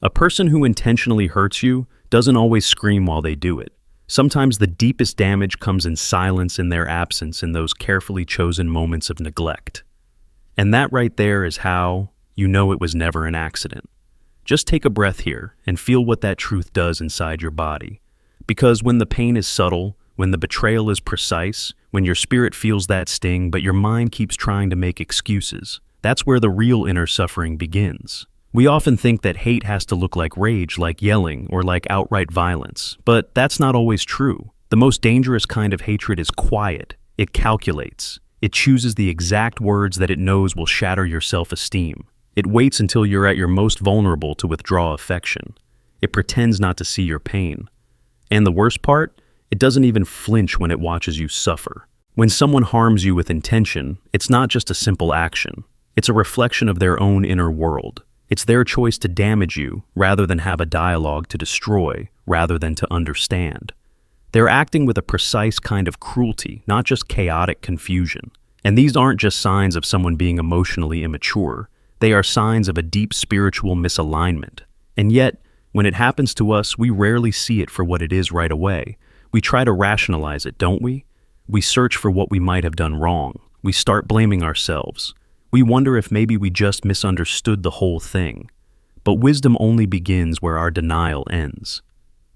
A person who intentionally hurts you doesn't always scream while they do it. Sometimes the deepest damage comes in silence, in their absence, in those carefully chosen moments of neglect. And that right there is how you know it was never an accident. Just take a breath here and feel what that truth does inside your body. Because when the pain is subtle, when the betrayal is precise, when your spirit feels that sting but your mind keeps trying to make excuses, that's where the real inner suffering begins. We often think that hate has to look like rage, like yelling, or like outright violence, but that's not always true. The most dangerous kind of hatred is quiet. It calculates. It chooses the exact words that it knows will shatter your self-esteem. It waits until you're at your most vulnerable to withdraw affection. It pretends not to see your pain. And the worst part? It doesn't even flinch when it watches you suffer. When someone harms you with intention, it's not just a simple action. It's a reflection of their own inner world. It's their choice to damage you rather than have a dialogue to destroy, rather than to understand. They're acting with a precise kind of cruelty, not just chaotic confusion. And these aren't just signs of someone being emotionally immature. They are signs of a deep spiritual misalignment. And yet, when it happens to us, we rarely see it for what it is right away. We try to rationalize it, don't we? We search for what we might have done wrong. We start blaming ourselves. We wonder if maybe we just misunderstood the whole thing. But wisdom only begins where our denial ends.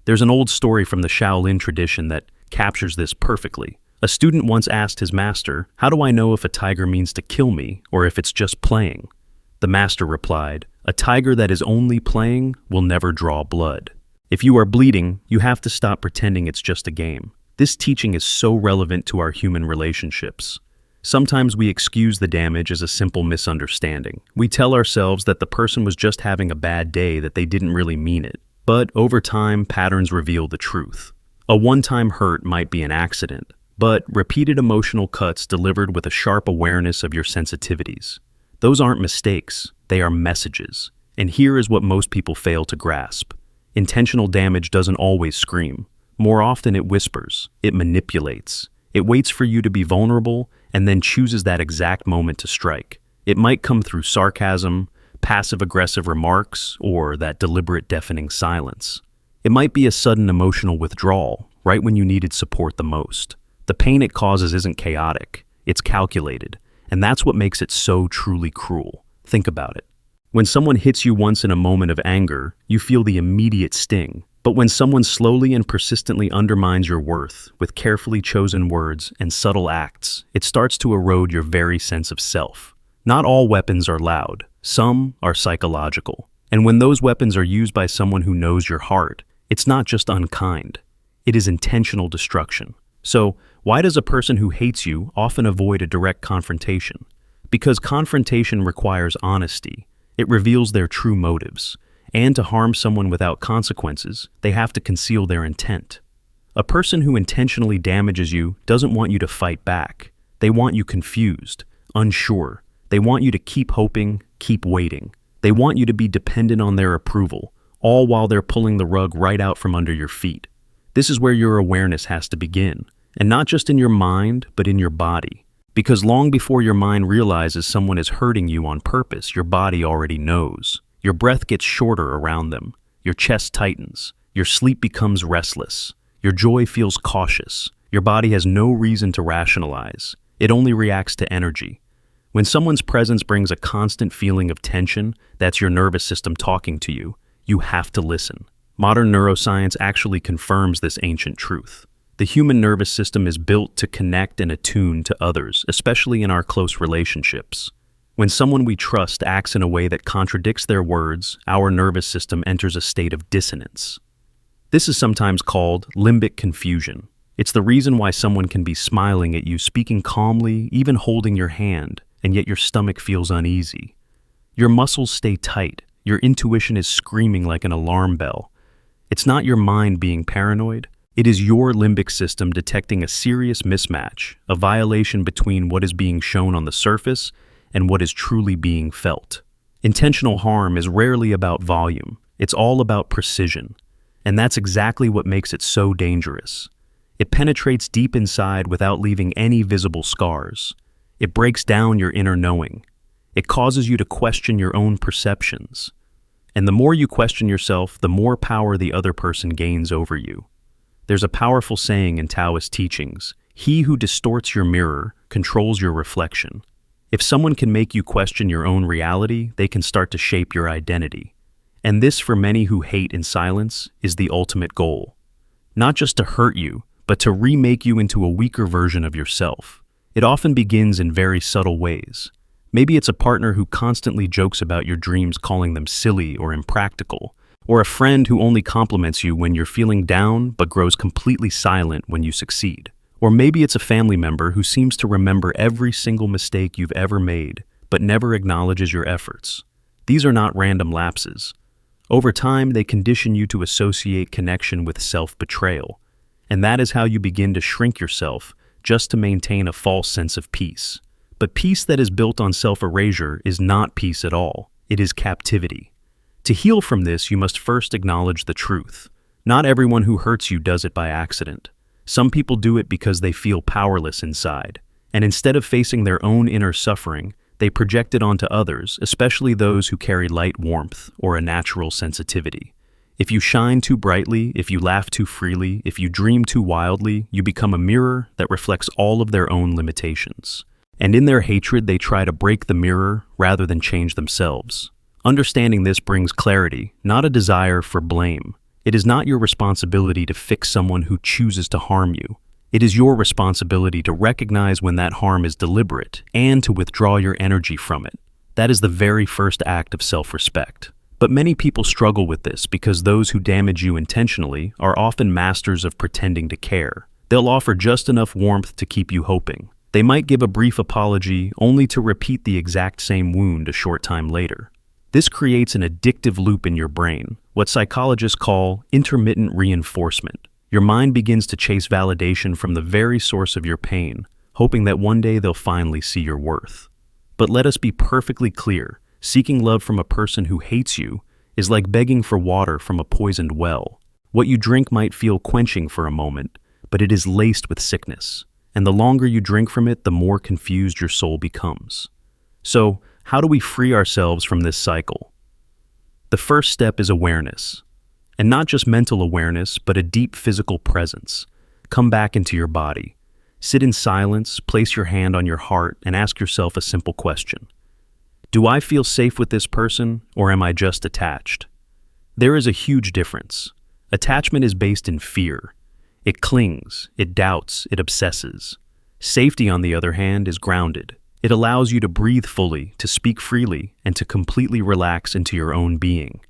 There's an old story from the Shaolin tradition that captures this perfectly. A student once asked his master, "How do I know if a tiger means to kill me or if it's just playing?" The master replied, "A tiger that is only playing will never draw blood. If you are bleeding, you have to stop pretending it's just a game." This teaching is so relevant to our human relationships. Sometimes we excuse the damage as a simple misunderstanding. We tell ourselves that the person was just having a bad day, that they didn't really mean it. But over time, patterns reveal the truth. A one-time hurt might be an accident, but repeated emotional cuts delivered with a sharp awareness of your sensitivities. Those aren't mistakes, they are messages. And here is what most people fail to grasp. Intentional damage doesn't always scream. More often it whispers, it manipulates. It waits for you to be vulnerable and then chooses that exact moment to strike. It might come through sarcasm, passive-aggressive remarks, or that deliberate deafening silence. It might be a sudden emotional withdrawal, right when you needed support the most. The pain it causes isn't chaotic, it's calculated, and that's what makes it so truly cruel. Think about it. When someone hits you once in a moment of anger, you feel the immediate sting. But when someone slowly and persistently undermines your worth with carefully chosen words and subtle acts, it starts to erode your very sense of self. Not all weapons are loud. Some are psychological. And when those weapons are used by someone who knows your heart, it's not just unkind. It is intentional destruction. So, why does a person who hates you often avoid a direct confrontation? Because confrontation requires honesty. It reveals their true motives. And to harm someone without consequences, they have to conceal their intent. A person who intentionally damages you doesn't want you to fight back. They want you confused, unsure. They want you to keep hoping, keep waiting. They want you to be dependent on their approval, all while they're pulling the rug right out from under your feet. This is where your awareness has to begin, and not just in your mind, but in your body. Because long before your mind realizes someone is hurting you on purpose, your body already knows. Your breath gets shorter around them. Your chest tightens. Your sleep becomes restless. Your joy feels cautious. Your body has no reason to rationalize. It only reacts to energy. When someone's presence brings a constant feeling of tension, that's your nervous system talking to you. You have to listen. Modern neuroscience actually confirms this ancient truth. The human nervous system is built to connect and attune to others, especially in our close relationships. When someone we trust acts in a way that contradicts their words, our nervous system enters a state of dissonance. This is sometimes called limbic confusion. It's the reason why someone can be smiling at you, speaking calmly, even holding your hand, and yet your stomach feels uneasy. Your muscles stay tight. Your intuition is screaming like an alarm bell. It's not your mind being paranoid. It is your limbic system detecting a serious mismatch, a violation between what is being shown on the surface and what is truly being felt. Intentional harm is rarely about volume. It's all about precision. And that's exactly what makes it so dangerous. It penetrates deep inside without leaving any visible scars. It breaks down your inner knowing. It causes you to question your own perceptions. And the more you question yourself, the more power the other person gains over you. There's a powerful saying in Taoist teachings: he who distorts your mirror controls your reflection. If someone can make you question your own reality, they can start to shape your identity. And this, for many who hate in silence, is the ultimate goal. Not just to hurt you, but to remake you into a weaker version of yourself. It often begins in very subtle ways. Maybe it's a partner who constantly jokes about your dreams, calling them silly or impractical, or a friend who only compliments you when you're feeling down but grows completely silent when you succeed. Or maybe it's a family member who seems to remember every single mistake you've ever made, but never acknowledges your efforts. These are not random lapses. Over time, they condition you to associate connection with self-betrayal, and that is how you begin to shrink yourself just to maintain a false sense of peace. But peace that is built on self-erasure is not peace at all. It is captivity. To heal from this, you must first acknowledge the truth. Not everyone who hurts you does it by accident. Some people do it because they feel powerless inside, and instead of facing their own inner suffering, they project it onto others, especially those who carry light warmth or a natural sensitivity. If you shine too brightly, if you laugh too freely, if you dream too wildly, you become a mirror that reflects all of their own limitations. And in their hatred, they try to break the mirror rather than change themselves. Understanding this brings clarity, not a desire for blame. It is not your responsibility to fix someone who chooses to harm you. It is your responsibility to recognize when that harm is deliberate and to withdraw your energy from it. That is the very first act of self-respect. But many people struggle with this because those who damage you intentionally are often masters of pretending to care. They'll offer just enough warmth to keep you hoping. They might give a brief apology only to repeat the exact same wound a short time later. This creates an addictive loop in your brain, what psychologists call intermittent reinforcement. Your mind begins to chase validation from the very source of your pain, hoping that one day they'll finally see your worth. But let us be perfectly clear, seeking love from a person who hates you is like begging for water from a poisoned well. What you drink might feel quenching for a moment, but it is laced with sickness, and the longer you drink from it, the more confused your soul becomes. So, how do we free ourselves from this cycle? The first step is awareness. And not just mental awareness, but a deep physical presence. Come back into your body. Sit in silence, place your hand on your heart, and ask yourself a simple question. Do I feel safe with this person, or am I just attached? There is a huge difference. Attachment is based in fear. It clings, it doubts, it obsesses. Safety, on the other hand, is grounded. It allows you to breathe fully, to speak freely, and to completely relax into your own being.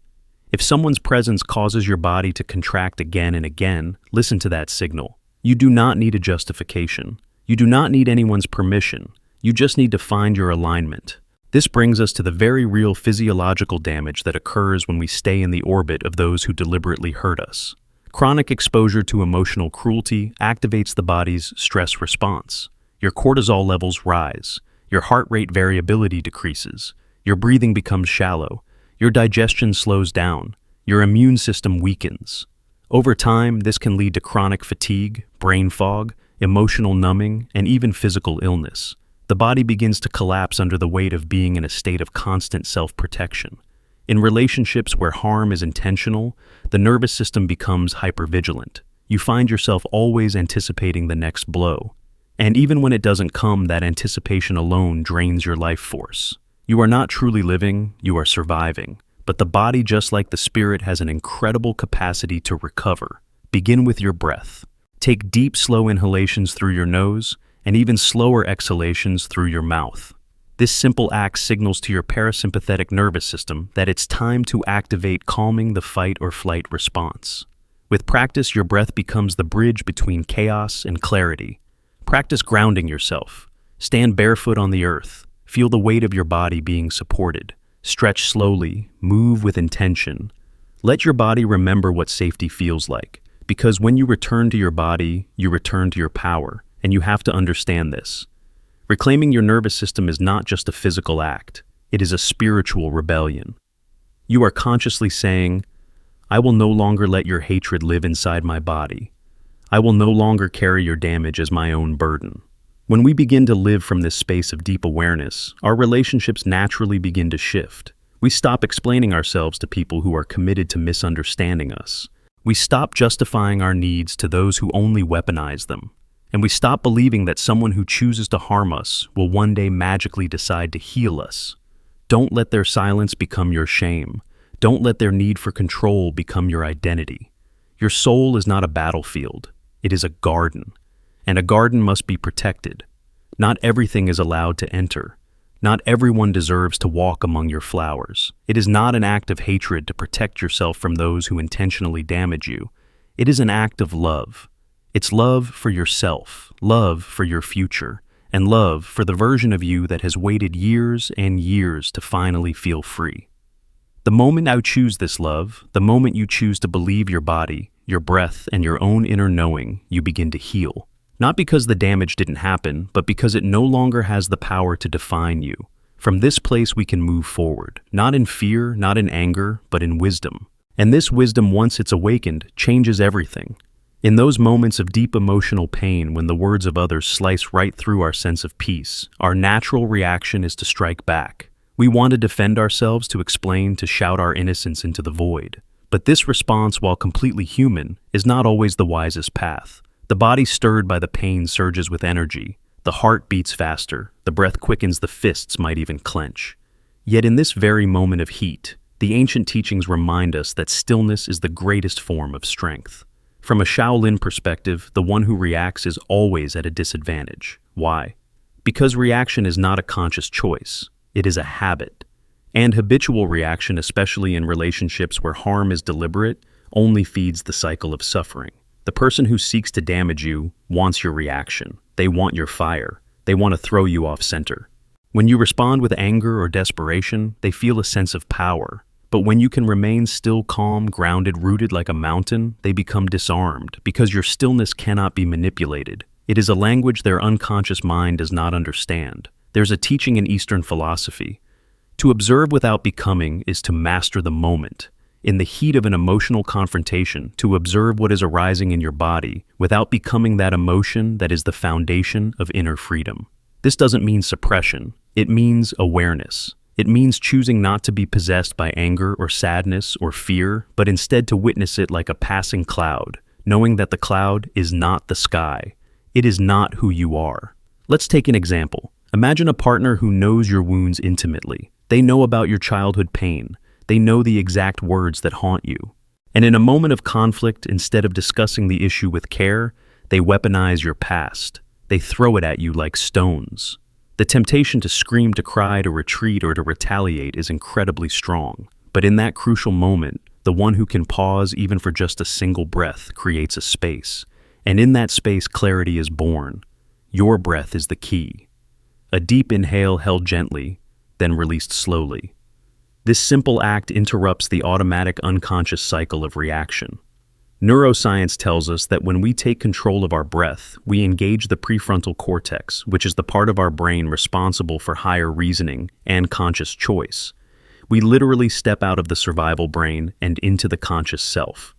If someone's presence causes your body to contract again and again, listen to that signal. You do not need a justification. You do not need anyone's permission. You just need to find your alignment. This brings us to the very real physiological damage that occurs when we stay in the orbit of those who deliberately hurt us. Chronic exposure to emotional cruelty activates the body's stress response. Your cortisol levels rise. Your heart rate variability decreases. Your breathing becomes shallow. Your digestion slows down. Your immune system weakens. Over time, this can lead to chronic fatigue, brain fog, emotional numbing, and even physical illness. The body begins to collapse under the weight of being in a state of constant self-protection. In relationships where harm is intentional, the nervous system becomes hypervigilant. You find yourself always anticipating the next blow. And even when it doesn't come, that anticipation alone drains your life force. You are not truly living, you are surviving. But the body, just like the spirit, has an incredible capacity to recover. Begin with your breath. Take deep, slow inhalations through your nose, and even slower exhalations through your mouth. This simple act signals to your parasympathetic nervous system that it's time to activate calming the fight or flight response. With practice, your breath becomes the bridge between chaos and clarity. Practice grounding yourself. Stand barefoot on the earth. Feel the weight of your body being supported. Stretch slowly. Move with intention. Let your body remember what safety feels like, because when you return to your body, you return to your power, and you have to understand this. Reclaiming your nervous system is not just a physical act. It is a spiritual rebellion. You are consciously saying, I will no longer let your hatred live inside my body. I will no longer carry your damage as my own burden. When we begin to live from this space of deep awareness, our relationships naturally begin to shift. We stop explaining ourselves to people who are committed to misunderstanding us. We stop justifying our needs to those who only weaponize them. And we stop believing that someone who chooses to harm us will one day magically decide to heal us. Don't let their silence become your shame. Don't let their need for control become your identity. Your soul is not a battlefield. It is a garden. And a garden must be protected. Not everything is allowed to enter. Not everyone deserves to walk among your flowers. It is not an act of hatred to protect yourself from those who intentionally damage you. It is an act of love. It's love for yourself, love for your future, and love for the version of you that has waited years and years to finally feel free. The moment you choose this love, the moment you choose to believe your body, your breath, and your own inner knowing, you begin to heal. Not because the damage didn't happen, but because it no longer has the power to define you. From this place we can move forward, not in fear, not in anger, but in wisdom. And this wisdom, once it's awakened, changes everything. In those moments of deep emotional pain when the words of others slice right through our sense of peace, our natural reaction is to strike back. We want to defend ourselves, to explain, to shout our innocence into the void. But this response, while completely human, is not always the wisest path. The body stirred by the pain surges with energy. The heart beats faster. The breath quickens. The fists might even clench. Yet in this very moment of heat, the ancient teachings remind us that stillness is the greatest form of strength. From a Shaolin perspective, the one who reacts is always at a disadvantage. Why? Because reaction is not a conscious choice. It is a habit. And habitual reaction, especially in relationships where harm is deliberate, only feeds the cycle of suffering. The person who seeks to damage you wants your reaction. They want your fire. They want to throw you off center. When you respond with anger or desperation, they feel a sense of power. But when you can remain still, calm, grounded, rooted like a mountain, they become disarmed because your stillness cannot be manipulated. It is a language their unconscious mind does not understand. There's a teaching in Eastern philosophy. To observe without becoming is to master the moment. In the heat of an emotional confrontation, to observe what is arising in your body without becoming that emotion that is the foundation of inner freedom. This doesn't mean suppression. It means awareness. It means choosing not to be possessed by anger or sadness or fear, but instead to witness it like a passing cloud, knowing that the cloud is not the sky. It is not who you are. Let's take an example. Imagine a partner who knows your wounds intimately. They know about your childhood pain. They know the exact words that haunt you. And in a moment of conflict, instead of discussing the issue with care, they weaponize your past. They throw it at you like stones. The temptation to scream, to cry, to retreat, or to retaliate is incredibly strong. But in that crucial moment, the one who can pause even for just a single breath creates a space. And in that space, clarity is born. Your breath is the key. A deep inhale held gently, then released slowly. This simple act interrupts the automatic unconscious cycle of reaction. Neuroscience tells us that when we take control of our breath, we engage the prefrontal cortex, which is the part of our brain responsible for higher reasoning and conscious choice. We literally step out of the survival brain and into the conscious self.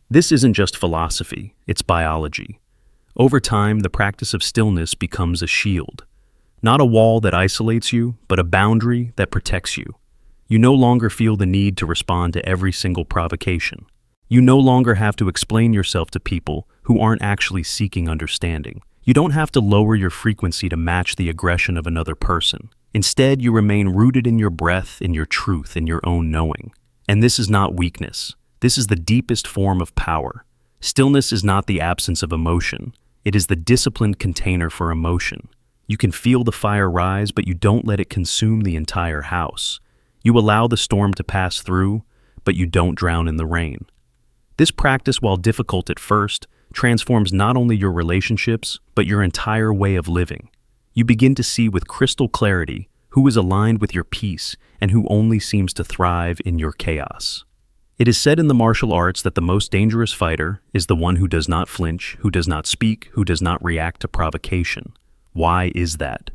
This isn't just philosophy, it's biology. Over time, the practice of stillness becomes a shield. Not a wall that isolates you, but a boundary that protects you. You no longer feel the need to respond to every single provocation. You no longer have to explain yourself to people who aren't actually seeking understanding. You don't have to lower your frequency to match the aggression of another person. Instead, you remain rooted in your breath, in your truth, in your own knowing. And this is not weakness. This is the deepest form of power. Stillness is not the absence of emotion. It is the disciplined container for emotion. You can feel the fire rise, but you don't let it consume the entire house. You allow the storm to pass through, but you don't drown in the rain. This practice, while difficult at first, transforms not only your relationships, but your entire way of living. You begin to see with crystal clarity who is aligned with your peace and who only seems to thrive in your chaos. It is said in the martial arts that the most dangerous fighter is the one who does not flinch, who does not speak, who does not react to provocation. Why is that?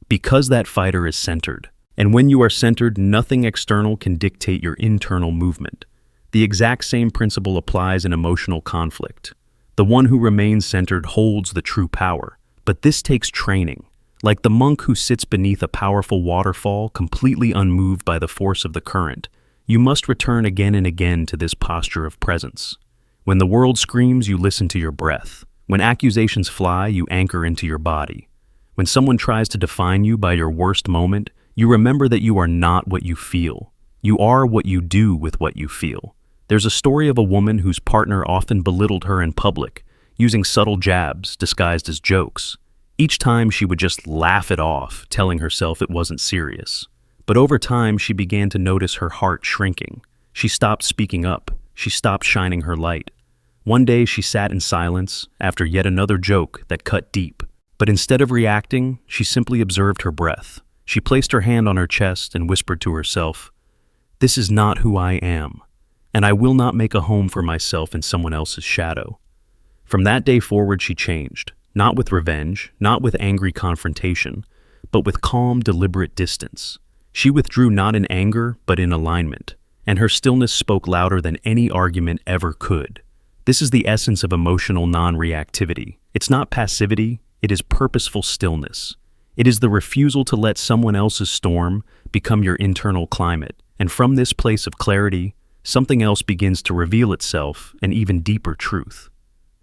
Because that fighter is centered. And when you are centered, nothing external can dictate your internal movement. The exact same principle applies in emotional conflict. The one who remains centered holds the true power. But this takes training. Like the monk who sits beneath a powerful waterfall, completely unmoved by the force of the current, you must return again and again to this posture of presence. When the world screams, you listen to your breath. When accusations fly, you anchor into your body. When someone tries to define you by your worst moment, you remember that you are not what you feel. You are what you do with what you feel. There's a story of a woman whose partner often belittled her in public, using subtle jabs disguised as jokes. Each time she would just laugh it off, telling herself it wasn't serious. But over time, she began to notice her heart shrinking. She stopped speaking up. She stopped shining her light. One day she sat in silence after yet another joke that cut deep. But instead of reacting, she simply observed her breath. She placed her hand on her chest and whispered to herself, "This is not who I am, and I will not make a home for myself in someone else's shadow." From that day forward, she changed, not with revenge, not with angry confrontation, but with calm, deliberate distance. She withdrew not in anger, but in alignment, and her stillness spoke louder than any argument ever could. This is the essence of emotional non-reactivity. It's not passivity, it is purposeful stillness. It is the refusal to let someone else's storm become your internal climate, and from this place of clarity, something else begins to reveal itself, an even deeper truth.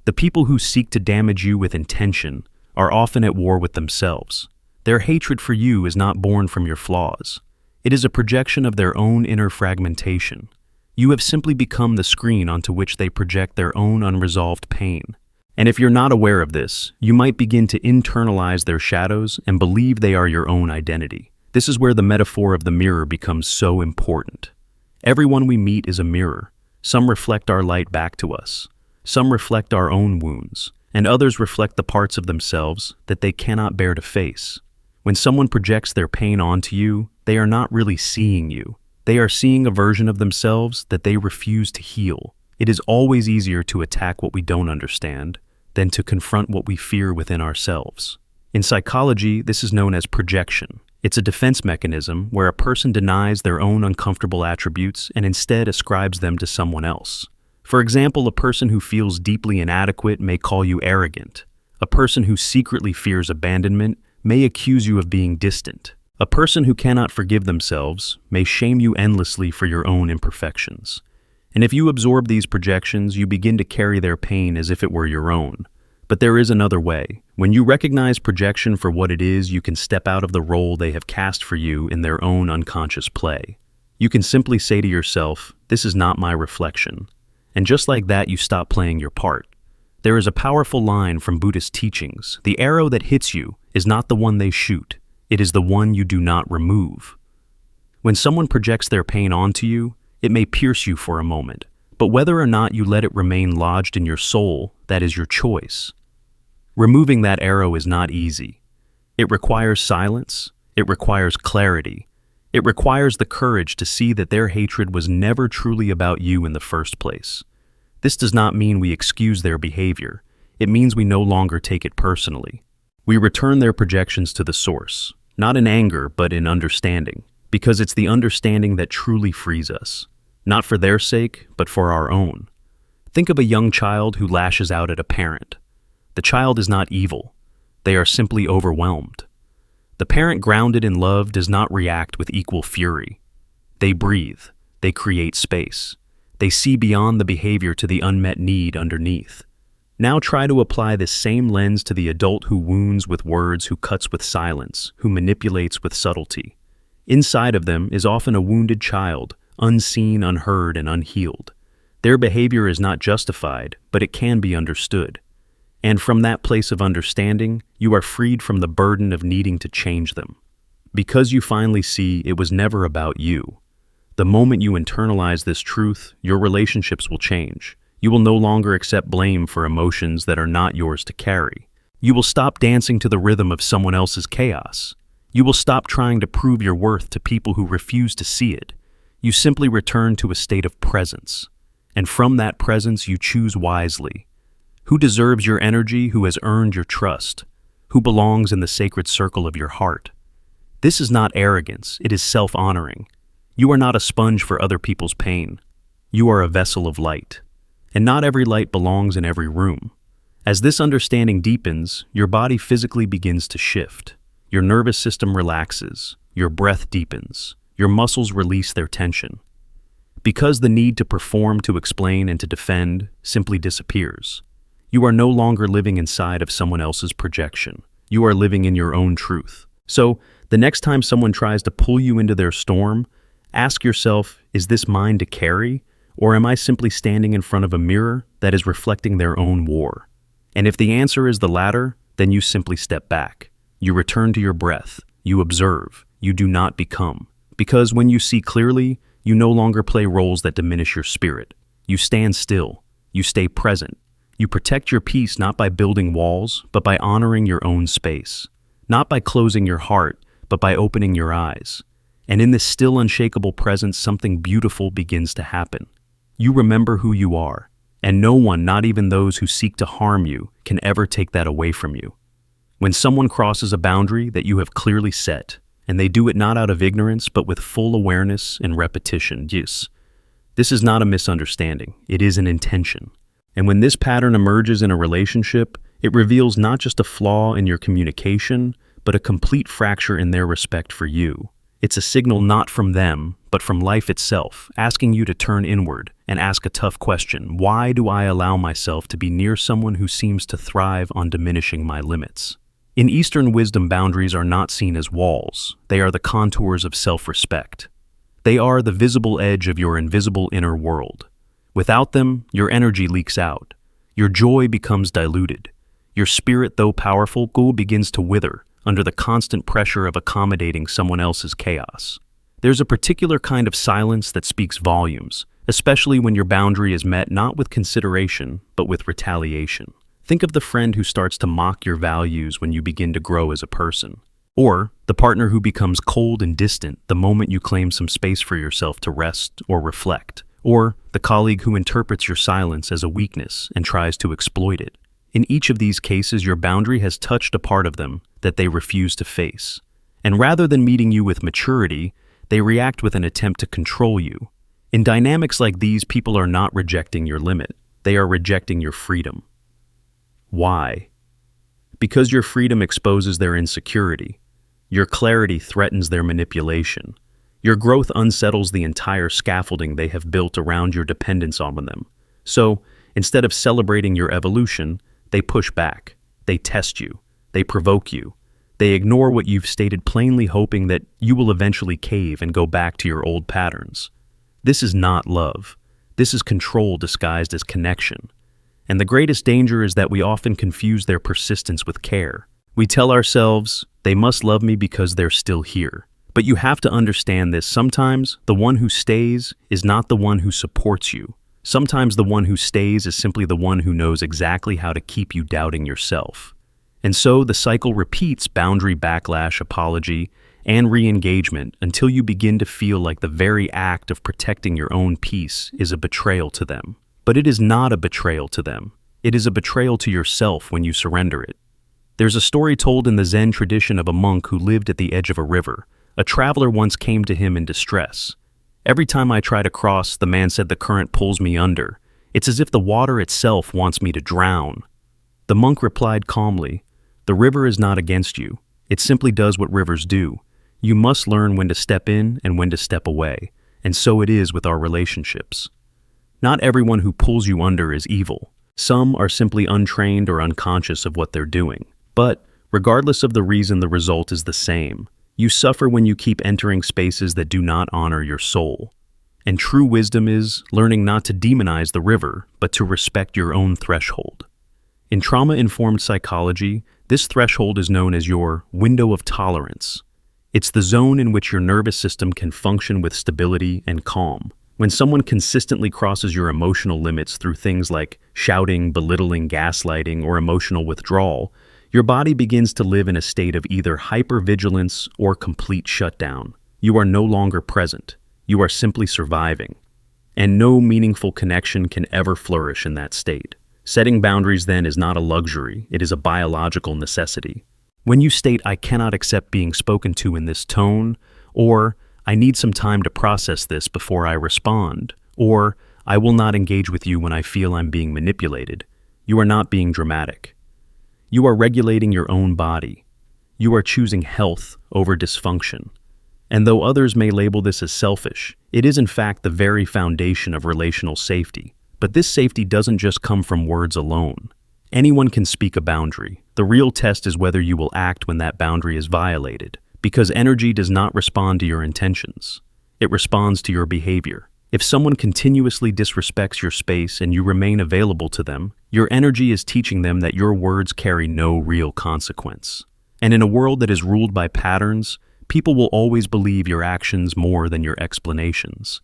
The people who seek to damage you with intention are often at war with themselves. Their hatred for you is not born from your flaws. It is a projection of their own inner fragmentation. You have simply become the screen onto which they project their own unresolved pain. And if you're not aware of this, you might begin to internalize their shadows and believe they are your own identity. This is where the metaphor of the mirror becomes so important. Everyone we meet is a mirror. Some reflect our light back to us. Some reflect our own wounds, and others reflect the parts of themselves that they cannot bear to face. When someone projects their pain onto you, they are not really seeing you. They are seeing a version of themselves that they refuse to heal. It is always easier to attack what we don't understand than to confront what we fear within ourselves. In psychology, this is known as projection. It's a defense mechanism where a person denies their own uncomfortable attributes and instead ascribes them to someone else. For example, a person who feels deeply inadequate may call you arrogant. A person who secretly fears abandonment may accuse you of being distant. A person who cannot forgive themselves may shame you endlessly for your own imperfections. And if you absorb these projections, you begin to carry their pain as if it were your own. But there is another way. When you recognize projection for what it is, you can step out of the role they have cast for you in their own unconscious play. You can simply say to yourself, "This is not my reflection." And just like that, you stop playing your part. There is a powerful line from Buddhist teachings: the arrow that hits you is not the one they shoot, it is the one you do not remove. When someone projects their pain onto you, it may pierce you for a moment, but whether or not you let it remain lodged in your soul, that is your choice. Removing that arrow is not easy. It requires silence, it requires clarity, it requires the courage to see that their hatred was never truly about you in the first place. This does not mean we excuse their behavior. It means we no longer take it personally. We return their projections to the source, not in anger, but in understanding, because it's the understanding that truly frees us, not for their sake, but for our own. Think of a young child who lashes out at a parent. The child is not evil. They are simply overwhelmed. The parent grounded in love does not react with equal fury. They breathe. They create space. They see beyond the behavior to the unmet need underneath. Now try to apply this same lens to the adult who wounds with words, who cuts with silence, who manipulates with subtlety. Inside of them is often a wounded child, unseen, unheard, and unhealed. Their behavior is not justified, but it can be understood. And from that place of understanding, you are freed from the burden of needing to change them. Because you finally see it was never about you. The moment you internalize this truth, your relationships will change. You will no longer accept blame for emotions that are not yours to carry. You will stop dancing to the rhythm of someone else's chaos. You will stop trying to prove your worth to people who refuse to see it. You simply return to a state of presence. And from that presence, you choose wisely. Who deserves your energy? Who has earned your trust? Who belongs in the sacred circle of your heart? This is not arrogance, it is self-honoring. You are not a sponge for other people's pain. You are a vessel of light. And not every light belongs in every room. As this understanding deepens, your body physically begins to shift. your nervous system relaxes, your breath deepens, your muscles release their tension. Because the need to perform, to explain, and to defend simply disappears. You are no longer living inside of someone else's projection. You are living in your own truth. So, the next time someone tries to pull you into their storm, ask yourself, is this mine to carry, or am I simply standing in front of a mirror that is reflecting their own war? And if the answer is the latter, then you simply step back. You return to your breath. You observe. You do not become. Because when you see clearly, you no longer play roles that diminish your spirit. You stand still. You stay present. You protect your peace not by building walls, but by honoring your own space. Not by closing your heart, but by opening your eyes. And in this still unshakable presence, something beautiful begins to happen. You remember who you are, and no one, not even those who seek to harm you, can ever take that away from you. When someone crosses a boundary that you have clearly set, and they do it not out of ignorance, but with full awareness and repetition, yes, this is not a misunderstanding, it is an intention. And when this pattern emerges in a relationship, it reveals not just a flaw in your communication, but a complete fracture in their respect for you. It's a signal not from them, but from life itself, asking you to turn inward and ask a tough question. Why do I allow myself to be near someone who seems to thrive on diminishing my limits? In Eastern wisdom, boundaries are not seen as walls. They are the contours of self-respect. They are the visible edge of your invisible inner world. Without them, your energy leaks out. Your joy becomes diluted. Your spirit, though powerful, begins to wither under the constant pressure of accommodating someone else's chaos. There's a particular kind of silence that speaks volumes, especially when your boundary is met not with consideration, but with retaliation. Think of the friend who starts to mock your values when you begin to grow as a person. Or the partner who becomes cold and distant the moment you claim some space for yourself to rest or reflect. Or the colleague who interprets your silence as a weakness and tries to exploit it. In each of these cases, your boundary has touched a part of them that they refuse to face. And rather than meeting you with maturity, they react with an attempt to control you. In dynamics like these, people are not rejecting your limit. They are rejecting your freedom. Why? Because your freedom exposes their insecurity. Your clarity threatens their manipulation. Your growth unsettles the entire scaffolding they have built around your dependence on them. So, instead of celebrating your evolution, they push back. They test you. They provoke you. They ignore what you've stated plainly, hoping that you will eventually cave and go back to your old patterns. This is not love. This is control disguised as connection. And the greatest danger is that we often confuse their persistence with care. We tell ourselves, they must love me because they're still here. But you have to understand this. Sometimes the one who stays is not the one who supports you. Sometimes the one who stays is simply the one who knows exactly how to keep you doubting yourself. And so the cycle repeats: boundary, backlash, apology, and re-engagement until you begin to feel like the very act of protecting your own peace is a betrayal to them. But it is not a betrayal to them. It is a betrayal to yourself when you surrender it. There's a story told in the Zen tradition of a monk who lived at the edge of a river. A traveler once came to him in distress. Every time I try to cross, the man said, the current pulls me under. It's as if the water itself wants me to drown. The monk replied calmly, the river is not against you. It simply does what rivers do. You must learn when to step in and when to step away. And so it is with our relationships. Not everyone who pulls you under is evil. Some are simply untrained or unconscious of what they're doing. But regardless of the reason, the result is the same. You suffer when you keep entering spaces that do not honor your soul. And true wisdom is learning not to demonize the river, but to respect your own threshold. In trauma-informed psychology, this threshold is known as your window of tolerance. It's the zone in which your nervous system can function with stability and calm. When someone consistently crosses your emotional limits through things like shouting, belittling, gaslighting, or emotional withdrawal, your body begins to live in a state of either hypervigilance or complete shutdown. You are no longer present. You are simply surviving. And no meaningful connection can ever flourish in that state. Setting boundaries then is not a luxury, it is a biological necessity. When you state, I cannot accept being spoken to in this tone, or I need some time to process this before I respond, or I will not engage with you when I feel I'm being manipulated, you are not being dramatic. You are regulating your own body. You are choosing health over dysfunction. And though others may label this as selfish, it is in fact the very foundation of relational safety. But this safety doesn't just come from words alone. Anyone can speak a boundary. The real test is whether you will act when that boundary is violated, because energy does not respond to your intentions. It responds to your behavior. If someone continuously disrespects your space and you remain available to them, your energy is teaching them that your words carry no real consequence. And in a world that is ruled by patterns, people will always believe your actions more than your explanations.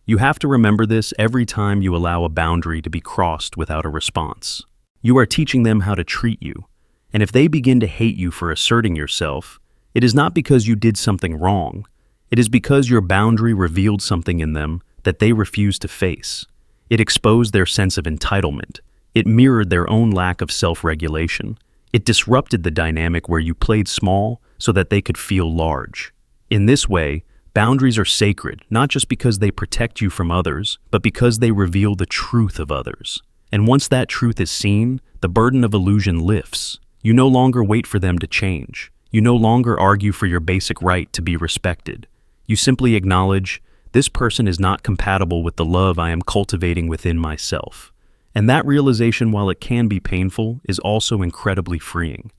You have to remember this every time you allow a boundary to be crossed without a response. You are teaching them how to treat you, and if they begin to hate you for asserting yourself, it is not because you did something wrong. It is because your boundary revealed something in them that they refused to face. It exposed their sense of entitlement. It mirrored their own lack of self-regulation. It disrupted the dynamic where you played small so that they could feel large. In this way, boundaries are sacred, not just because they protect you from others, but because they reveal the truth of others. And once that truth is seen, the burden of illusion lifts. You no longer wait for them to change. You no longer argue for your basic right to be respected. You simply acknowledge, this person is not compatible with the love I am cultivating within myself. And that realization, while it can be painful, is also incredibly freeing.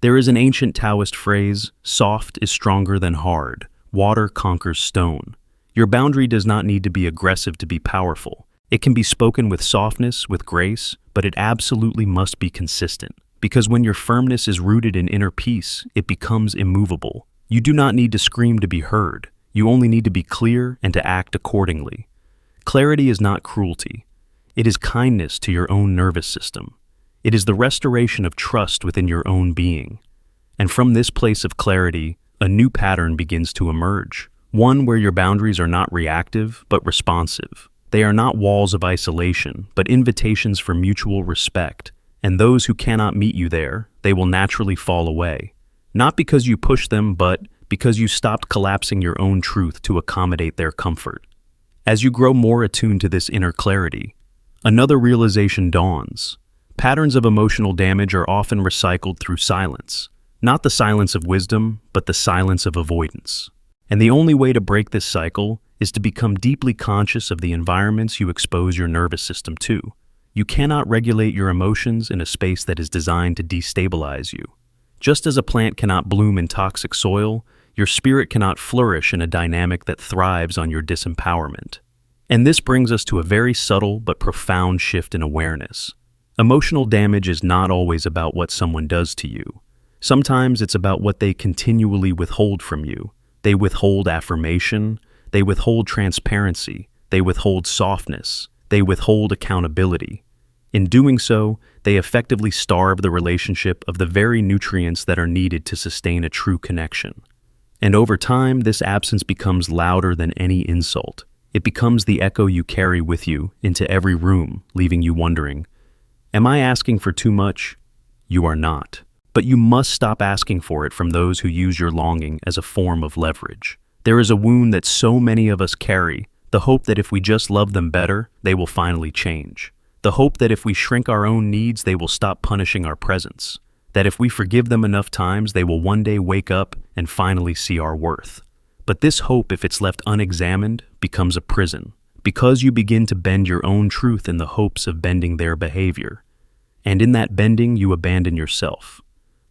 There is an ancient Taoist phrase, soft is stronger than hard. Water conquers stone. Your boundary does not need to be aggressive to be powerful. It can be spoken with softness, with grace, but it absolutely must be consistent. Because when your firmness is rooted in inner peace, it becomes immovable. You do not need to scream to be heard. You only need to be clear and to act accordingly. Clarity is not cruelty. It is kindness to your own nervous system. It is the restoration of trust within your own being. And from this place of clarity, a new pattern begins to emerge. One where your boundaries are not reactive, but responsive. They are not walls of isolation, but invitations for mutual respect. And those who cannot meet you there, they will naturally fall away. Not because you push them, but because you stopped collapsing your own truth to accommodate their comfort. As you grow more attuned to this inner clarity, another realization dawns. Patterns of emotional damage are often recycled through silence. Not the silence of wisdom, but the silence of avoidance. And the only way to break this cycle is to become deeply conscious of the environments you expose your nervous system to. You cannot regulate your emotions in a space that is designed to destabilize you. Just as a plant cannot bloom in toxic soil, your spirit cannot flourish in a dynamic that thrives on your disempowerment. And this brings us to a very subtle but profound shift in awareness. Emotional damage is not always about what someone does to you. Sometimes it's about what they continually withhold from you. They withhold affirmation, they withhold transparency, they withhold softness, they withhold accountability. In doing so, they effectively starve the relationship of the very nutrients that are needed to sustain a true connection. And over time, this absence becomes louder than any insult. It becomes the echo you carry with you into every room, leaving you wondering, am I asking for too much? You are not. But you must stop asking for it from those who use your longing as a form of leverage. There is a wound that so many of us carry, the hope that if we just love them better, they will finally change. The hope that if we shrink our own needs, they will stop punishing our presence. That if we forgive them enough times, they will one day wake up and finally see our worth. But this hope, if it's left unexamined, becomes a prison, because you begin to bend your own truth in the hopes of bending their behavior. And in that bending, you abandon yourself.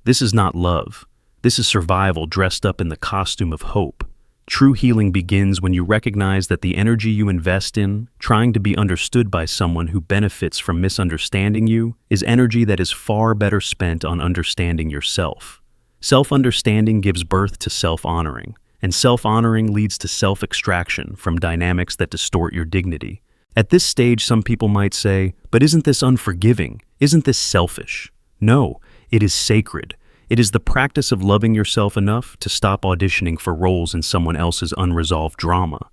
This is not love. This is survival dressed up in the costume of hope. True healing begins when you recognize that the energy you invest in, trying to be understood by someone who benefits from misunderstanding you, is energy that is far better spent on understanding yourself. Self-understanding gives birth to self-honoring, and self-honoring leads to self-extraction from dynamics that distort your dignity. At this stage, some people might say, but isn't this unforgiving? Isn't this selfish? No, it is sacred. It is the practice of loving yourself enough to stop auditioning for roles in someone else's unresolved drama.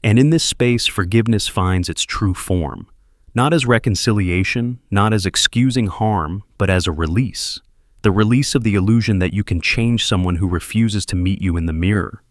And in this space, forgiveness finds its true form, not as reconciliation, not as excusing harm, but as a release. The release of the illusion that you can change someone who refuses to meet you in the mirror.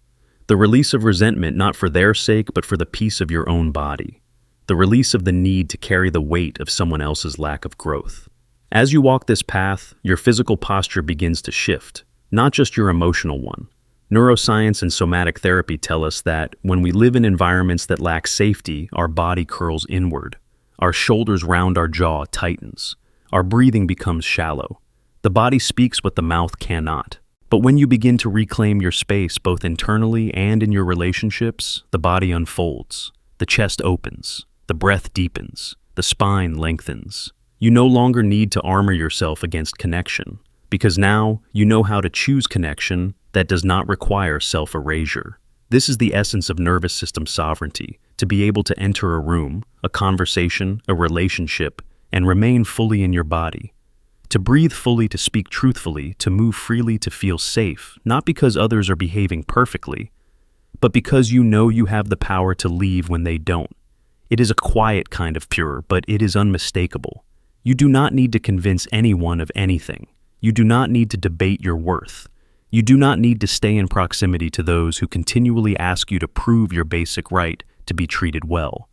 The release of resentment not for their sake, but for the peace of your own body. The release of the need to carry the weight of someone else's lack of growth. As you walk this path, your physical posture begins to shift. not just your emotional one. Neuroscience and somatic therapy tell us that when we live in environments that lack safety, our body curls inward. Our shoulders round our jaw tightens. Our breathing becomes shallow. The body speaks what the mouth cannot. But when you begin to reclaim your space both internally and in your relationships, the body unfolds. The chest opens. The breath deepens. The spine lengthens. You no longer need to armor yourself against connection, because now you know how to choose connection that does not require self-erasure. This is the essence of nervous system sovereignty, to be able to enter a room, a conversation, a relationship, and remain fully in your body. To breathe fully, to speak truthfully, to move freely, to feel safe, not because others are behaving perfectly, but because you know you have the power to leave when they don't. It is a quiet kind of pure, but it is unmistakable. You do not need to convince anyone of anything. You do not need to debate your worth. You do not need to stay in proximity to those who continually ask you to prove your basic right to be treated well.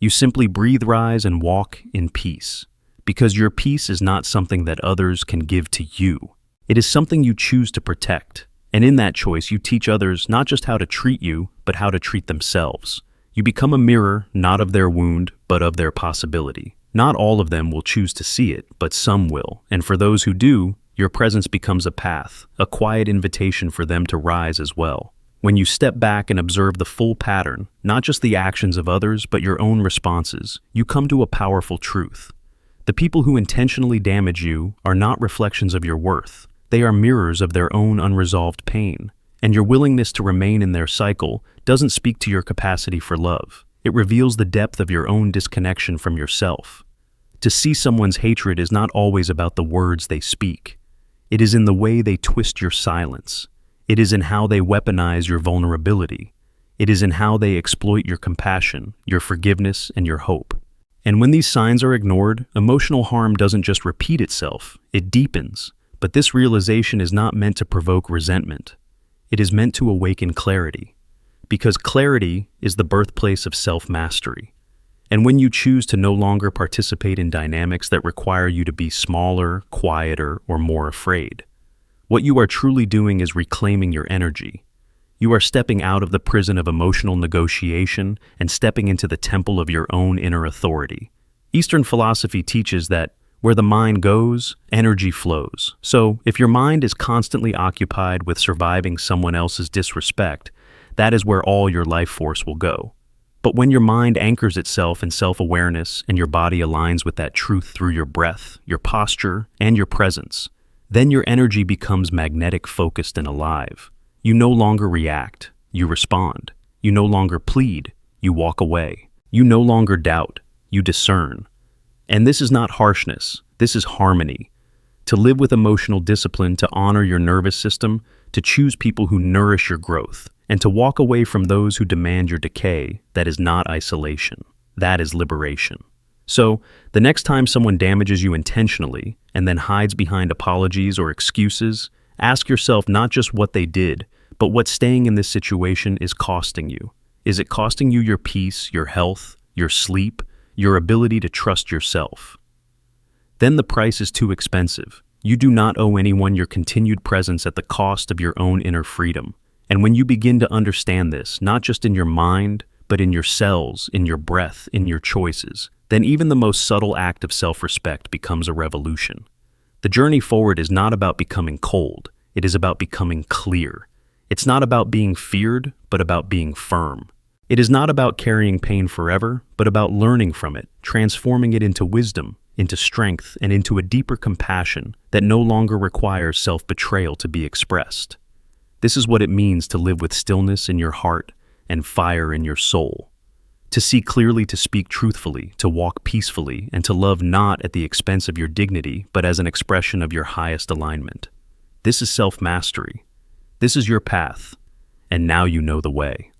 You simply breathe, rise, and walk in peace. Because your peace is not something that others can give to you. It is something you choose to protect. And in that choice, you teach others not just how to treat you, but how to treat themselves. You become a mirror, not of their wound, but of their possibility. Not all of them will choose to see it, but some will. And for those who do, your presence becomes a path, a quiet invitation for them to rise as well. When you step back and observe the full pattern, not just the actions of others, but your own responses, you come to a powerful truth. The people who intentionally damage you are not reflections of your worth. They are mirrors of their own unresolved pain. And your willingness to remain in their cycle doesn't speak to your capacity for love. It reveals the depth of your own disconnection from yourself. To see someone's hatred is not always about the words they speak. It is in the way they twist your silence. It is in how they weaponize your vulnerability. It is in how they exploit your compassion, your forgiveness, and your hope. And when these signs are ignored, emotional harm doesn't just repeat itself, it deepens. But this realization is not meant to provoke resentment. It is meant to awaken clarity. Because clarity is the birthplace of self-mastery. And when you choose to no longer participate in dynamics that require you to be smaller, quieter, or more afraid, what you are truly doing is reclaiming your energy. You are stepping out of the prison of emotional negotiation and stepping into the temple of your own inner authority. Eastern philosophy teaches that where the mind goes, energy flows. So, if your mind is constantly occupied with surviving someone else's disrespect, that is where all your life force will go. But when your mind anchors itself in self-awareness and your body aligns with that truth through your breath, your posture, and your presence, then your energy becomes magnetic, focused, and alive. You no longer react, you respond. You no longer plead, you walk away. You no longer doubt, you discern. And this is not harshness, this is harmony. To live with emotional discipline, to honor your nervous system, to choose people who nourish your growth, and to walk away from those who demand your decay, that is not isolation. That is liberation. So, the next time someone damages you intentionally and then hides behind apologies or excuses, ask yourself not just what they did, but what staying in this situation is costing you. Is it costing you your peace, your health, your sleep, your ability to trust yourself? Then the price is too expensive. You do not owe anyone your continued presence at the cost of your own inner freedom. And when you begin to understand this, not just in your mind, but in your cells, in your breath, in your choices, then even the most subtle act of self-respect becomes a revolution. The journey forward is not about becoming cold. It is about becoming clear. It's not about being feared, but about being firm. It is not about carrying pain forever, but about learning from it, transforming it into wisdom, into strength, and into a deeper compassion that no longer requires self-betrayal to be expressed. This is what it means to live with stillness in your heart and fire in your soul. To see clearly, to speak truthfully, to walk peacefully, and to love not at the expense of your dignity, but as an expression of your highest alignment. This is self-mastery. This is your path, and now you know the way.